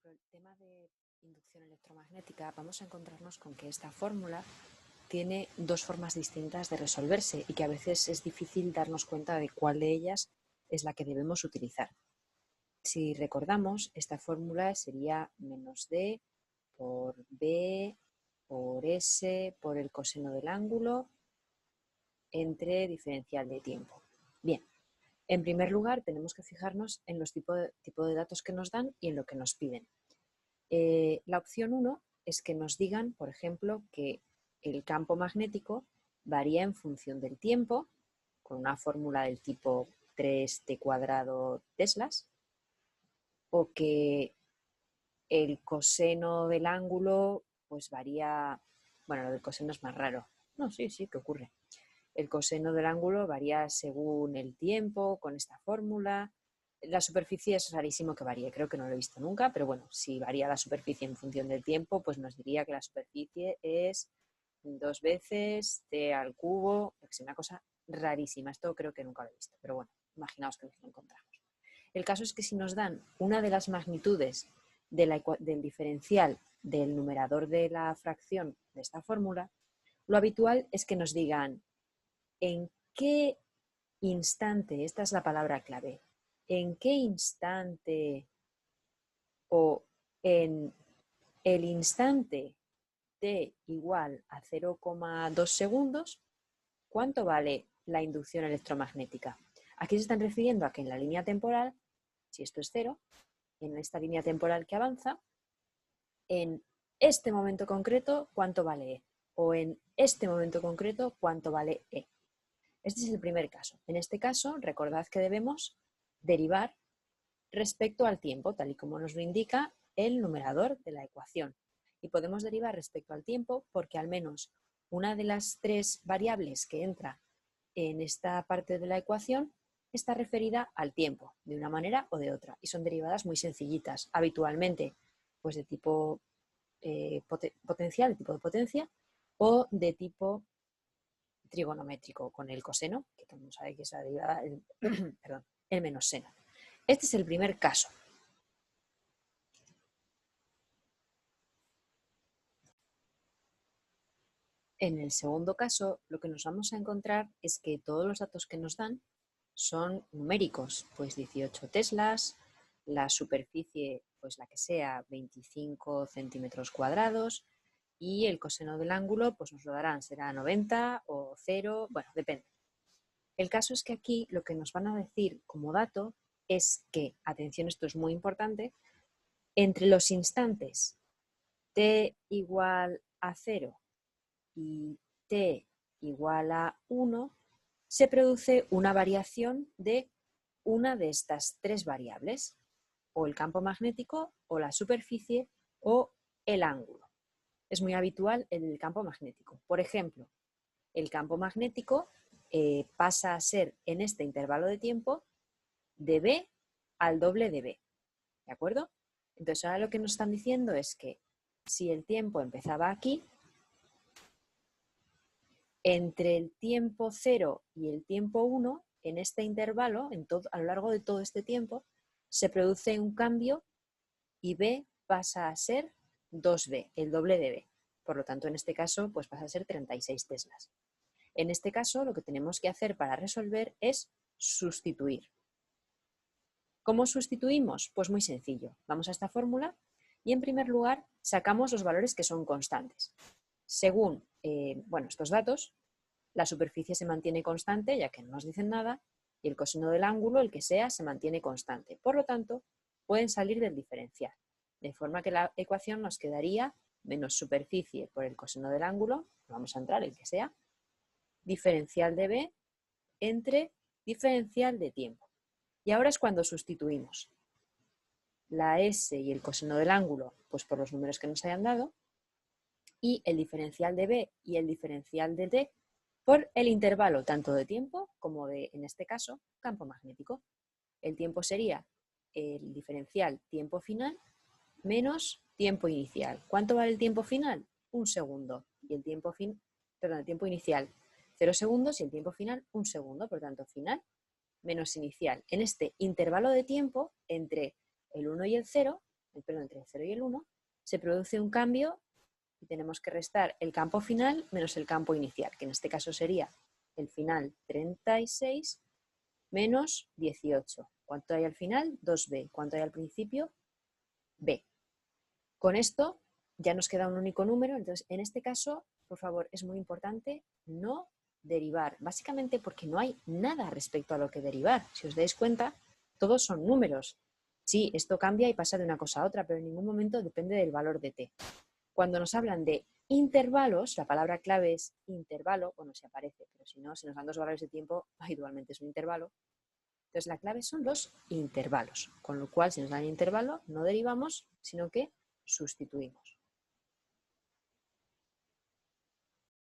ejemplo, el tema de inducción electromagnética, vamos a encontrarnos con que esta fórmula tiene dos formas distintas de resolverse y que a veces es difícil darnos cuenta de cuál de ellas es la que debemos utilizar. Si recordamos, esta fórmula sería menos d por b por s por el coseno del ángulo entre diferencial de tiempo. Bien, en primer lugar tenemos que fijarnos en los tipos de datos que nos dan y en lo que nos piden. La opción 1 es que nos digan, por ejemplo, que el campo magnético varía en función del tiempo, con una fórmula del tipo 3t² teslas, o que el coseno del ángulo pues varía, bueno, lo del coseno es más raro. No, sí que ocurre. El coseno del ángulo varía según el tiempo, con esta fórmula. La superficie es rarísimo que varíe, creo que no lo he visto nunca, pero bueno, si varía la superficie en función del tiempo, pues nos diría que la superficie es 2 veces t al cubo, es una cosa rarísima, esto creo que nunca lo he visto, pero bueno, imaginaos que nos lo encontramos. El caso es que si nos dan una de las magnitudes del diferencial del numerador de la fracción de esta fórmula, lo habitual es que nos digan en qué instante, esta es la palabra clave, en qué instante o en el instante t igual a 0,2 segundos, ¿cuánto vale la inducción electromagnética? Aquí se están refiriendo a que en la línea temporal, si esto es 0, en esta línea temporal que avanza, en este momento concreto, ¿cuánto vale E? O en este momento concreto, ¿cuánto vale E? Este es el primer caso. En este caso, recordad que debemos derivar respecto al tiempo, tal y como nos lo indica el numerador de la ecuación. Y podemos derivar respecto al tiempo porque al menos una de las tres variables que entra en esta parte de la ecuación está referida al tiempo, de una manera o de otra. Y son derivadas muy sencillitas, habitualmente pues de tipo potencial, de tipo de potencia, o de tipo trigonométrico con el coseno, que todo el mundo sabe que es la derivada, el menos seno. Este es el primer caso. En el segundo caso, lo que nos vamos a encontrar es que todos los datos que nos dan son numéricos, pues 18 teslas, la superficie, pues la que sea, 25 centímetros cuadrados, y el coseno del ángulo, pues nos lo darán, será 90 o 0, bueno, depende. El caso es que aquí lo que nos van a decir como dato es que, atención, esto es muy importante, entre los instantes t igual a 0 y t igual a 1, se produce una variación de una de estas tres variables, o el campo magnético, o la superficie, o el ángulo. Es muy habitual el campo magnético. Por ejemplo, el campo magnético pasa a ser en este intervalo de tiempo de b al doble de b. ¿De acuerdo? Entonces ahora lo que nos están diciendo es que si el tiempo empezaba aquí, entre el tiempo 0 y el tiempo 1, en este intervalo, a lo largo de todo este tiempo, se produce un cambio y b pasa a ser 2b, el doble de b. Por lo tanto, en este caso, pues pasa a ser 36 teslas. En este caso, lo que tenemos que hacer para resolver es sustituir. ¿Cómo sustituimos? Pues muy sencillo. Vamos a esta fórmula y en primer lugar sacamos los valores que son constantes. Según estos datos, la superficie se mantiene constante, ya que no nos dicen nada, y el coseno del ángulo, el que sea, se mantiene constante. Por lo tanto, pueden salir del diferencial. De forma que la ecuación nos quedaría menos superficie por el coseno del ángulo, vamos a entrar el que sea, diferencial de b entre diferencial de tiempo. Y ahora es cuando sustituimos la s y el coseno del ángulo pues por los números que nos hayan dado, y el diferencial de b y el diferencial de t por el intervalo tanto de tiempo como de, en este caso, campo magnético. El tiempo sería el diferencial tiempo final menos tiempo inicial. ¿Cuánto vale el tiempo final? 1 segundo. Y el tiempo inicial 0 segundos y el tiempo final 1 segundo. Por tanto, final menos inicial. En este intervalo de tiempo entre el 1 y el 0, perdón, entre el 0 y el 1, se produce un cambio y tenemos que restar el campo final menos el campo inicial, que en este caso sería el final 36 menos 18. ¿Cuánto hay al final? 2b. ¿Cuánto hay al principio? B. Con esto ya nos queda un único número, entonces en este caso, por favor, es muy importante no derivar, básicamente porque no hay nada respecto a lo que derivar. Si os dais cuenta, todos son números. Sí, esto cambia y pasa de una cosa a otra, pero en ningún momento depende del valor de t. Cuando nos hablan de intervalos, la palabra clave es intervalo, bueno, si aparece, pero si no, si nos dan dos valores de tiempo, habitualmente es un intervalo. Entonces la clave son los intervalos, con lo cual si nos dan intervalo no derivamos, sino que sustituimos.